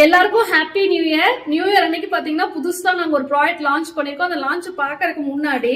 எல்லாருக்கும் happy new year. New year அன்னைக்கு பாத்தீங்கன்னா புதுசா நாங்க ஒரு ப்ராடக்ட் லான்ச் பண்ணிருக்கோம். அந்த லான்ச் பாக்கறதுக்கு முன்னாடி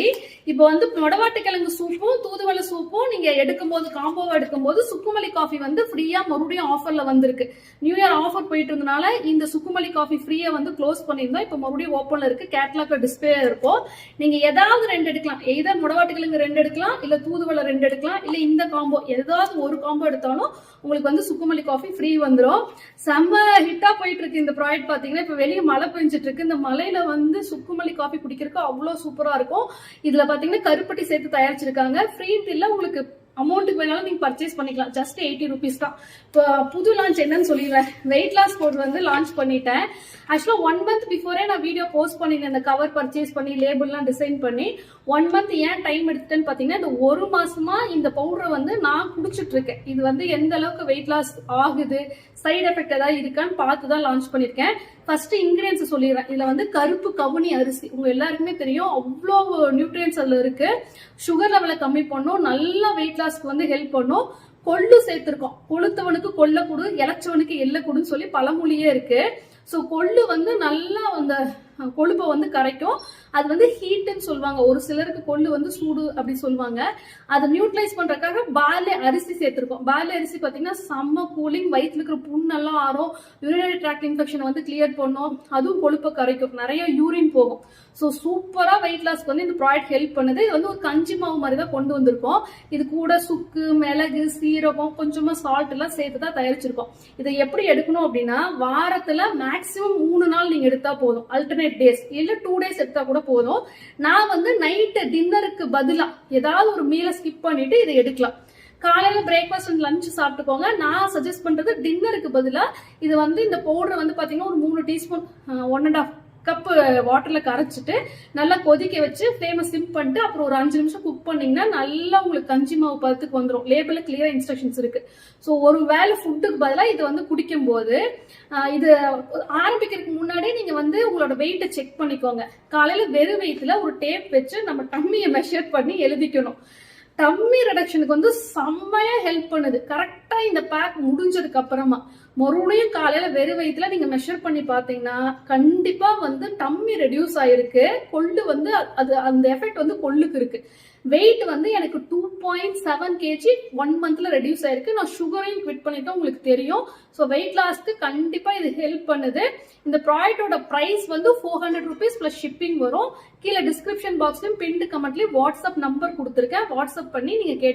இப்போ வந்து மொடவாட்டு கிழங்கு சூப்பும் தூதுவளை சூப்பும் நீங்க எடுக்கும்போது காம்போவா எடுக்கும்போது சுக்குமல்லி காஃபி வந்து ஃப்ரீயா மறுபடியும் ஆஃபர்ல வந்திருக்கு. நியூ இயர் ஆஃபர் போயிட்டு இருந்தனால இந்த சுக்குமல்லி காஃபி ஃப்ரீயா வந்து க்ளோஸ் பண்ணிருந்தோம். இப்போ மறுபடியும் ஓப்பன்ல இருக்கு. கேட்லாக்ல டிஸ்பிளே இருக்கும். நீங்க ஏதாவது ரெண்டு எடுக்கலாம். எதர் மொடவாட்டு கிழங்கு ரெண்டு எடுக்கலாம், இல்ல தூதுவளை ரெண்டு எடுக்கலாம், இல்ல இந்த காம்போ ஏதாவது ஒரு காம்போ எடுத்தாலும் உங்களுக்கு வந்து சுக்குமல்லி காஃபி ஃப்ரீ வந்துடும். செம்ம ஹிட்டா போயிட்டு இருக்கு இந்த ப்ராடக்ட். பாத்தீங்கன்னா இப்ப வெளியே மழை பெஞ்சிட்டு இருக்கு. இந்த மலையில வந்து சுக்குமல்லி காஃபி குடிக்கிறதுக்கு அவ்வளவு சூப்பரா இருக்கும். இதுல பாத்தீங்கன்னா கருப்பட்டி சேர்த்து தயாரிச்சிருக்காங்க. ஃப்ரீ இல்ல, உங்களுக்கு அமௌண்ட்டுக்கு வேணாலும் நீங்க பர்ச்சேஸ் பண்ணிக்கலாம். ஜஸ்ட் 80 rupees தான். இப்போ புது லான்ச் என்னன்னு சொல்லிடுறேன். வெயிட் லாஸ் கோட் வந்து லான்ச் பண்ணிட்டேன். ஆக்சுவலா 1 month பிஃபோரே நான் வீடியோ போஸ்ட் பண்ணிருந்தேன். இந்த கவர் பர்ச்சேஸ் பண்ணி லேபிள்லாம் டிசைன் பண்ணி 1 month ஏன் டைம் எடுத்துட்டேன்னு பாத்தீங்கன்னா இந்த ஒரு மாசமா இந்த பவுடரை வந்து நான் குடிச்சிட்டு இருக்கேன். இது வந்து எந்த அளவுக்கு வெயிட் லாஸ் ஆகுது, சைடு எஃபெக்ட் ஏதாவது இருக்கான்னு பார்த்து தான் லான்ச் பண்ணிருக்கேன். ஃபர்ஸ்ட் இன்கிரியன்ஸ் சொல்லிடுறேன். இதுல வந்து கருப்பு கவுனி அரிசி உங்க எல்லாருக்குமே தெரியும், அவ்வளோ நியூட்ரியன்ஸ் அதுல இருக்கு. சுகர் லெவலை கம்மி பண்ணும், நல்ல வெயிட் லாஸ்க்கு வந்து ஹெல்ப் பண்ணும். கொள்ளு சேர்த்திருக்கோம். கொளுத்தவனுக்கு கொள்ள கொடு, இளைச்சவனுக்கு எல்லை கொடுன்னு சொல்லி பழமொழியே இருக்கு. ஸோ கொள்ளு வந்து நல்லா அந்த கொழுப்பை வந்து கரைக்கும். அது வந்து ஹீட்னு சொல்லுவாங்க. ஒரு சிலருக்கு கொள்ளு வந்து சூடு அப்படி சொல்லுவாங்க. அதை நியூட்ரலைஸ் பண்றதுக்காக பார்லி அரிசி சேர்த்திருக்கோம். பார்லி அரிசி பாத்தீங்கன்னா செம்ம கூலிங், வயிற்றுல இருக்கிற புண்ணெல்லாம் ஆறும், யூரினரி ட்ராக்ட் இன்ஃபெக்ஷன் வந்து கிளியர் பண்ணும், அதுவும் கொழுப்பை கரைக்கும், நிறைய யூரின் போகும். ஸோ சூப்பரா வெயிட் லாஸ்க்கு வந்து இந்த ப்ராடக்ட் ஹெல்ப் பண்ணுது. இது வந்து ஒரு கஞ்சி மாவு மாதிரி தான் கொண்டு வந்திருக்கோம். இது கூட சுக்கு, மிளகு, சீரகம், கொஞ்சமா சால்ட் எல்லாம் சேர்த்து தான் தயாரிச்சிருக்கோம். இதை எப்படி எடுக்கணும் அப்படின்னா வாரத்துல மேக்சிமம் 3 நாள் நீங்க எடுத்தா போதும். அல்டர்னேட் டேஸ் இல்ல 2 days எடுத்தா கூட போதும். நான் வந்து நைட்டு டின்னருக்கு பதிலா ஏதாவது ஒரு மீலை ஸ்கிப் பண்ணிட்டு இதை எடுக்கலாம். காலையில பிரேக்ஃபாஸ்ட் அண்ட் லஞ்ச் சாப்பிட்டுக்கோங்க. நான் சஜஸ்ட் பண்றது டின்னருக்கு பதிலா இது வந்து இந்த பவுடர் வந்து பாத்தீங்கன்னா ஒரு 3 டீஸ்பூன் 1.5 கப் வாட்டர்ல கரைச்சிட்டு நல்லா கொதிக்க வச்சு ஃப்ளேமை சிம் பண்ணிட்டு அப்புறம் ஒரு 5 நிமிஷம் குக் பண்ணீங்கன்னா நல்லா உங்களுக்கு கஞ்சி மாவு பதத்துக்கு வந்துடும். லேபிள்ல கிளியரா இன்ஸ்ட்ரக்ஷன்ஸ் இருக்கு. ஸோ ஒரு வேளை ஃபுட்டுக்கு பதிலாக இது வந்து குடிக்கும் போது இது ஆரம்பிக்கிறதுக்கு முன்னாடி நீங்க வந்து உங்களோட வெயிட்டை செக் பண்ணிக்கோங்க. காலையில வெறும் வெயிட்ல ஒரு டேப் வச்சு நம்ம டம்மியை மெஷர் பண்ணி எழுதிக்கணும். டம்மி ரிடக்ஷனுக்கு வந்து செம்மையா ஹெல்ப் பண்ணுது. கரெக்டா இந்த பேக் முடிஞ்சதுக்கு அப்புறமா மறுபடியும் காலையில வெறும் வயிற்றுல நீங்க மெஷர் பண்ணி பாத்தீங்கன்னா கண்டிப்பா வந்து டம்மி ரெடியூஸ் ஆயிருக்கு. கொள்ளு வந்து அது அந்த எஃபெக்ட் வந்து கொள்ளுக்கு இருக்கு. வெயிட் வந்து எனக்கு 2.7 kg 1 monthல ரெடியூஸ் ஆயிருக்கு. நான் சுகரையும் குவிட் பண்ணிட்டோம், உங்களுக்கு தெரியும். ஸோ வெயிட் லாஸ்க்கு கண்டிப்பா இது ஹெல்ப் பண்ணுது. இந்த ப்ராடக்டோட பிரைஸ் வந்து 400 rupees பிளஸ் ஷிப்பிங் வரும். கீழே டிஸ்கிரிப்ஷன் பாக்ஸ்லயும் பின்டு கமெண்ட்லயும் வாட்ஸ்அப் நம்பர் கொடுத்துருக்கேன். வாட்ஸ்அப் பண்ணி நீங்க கேட்டு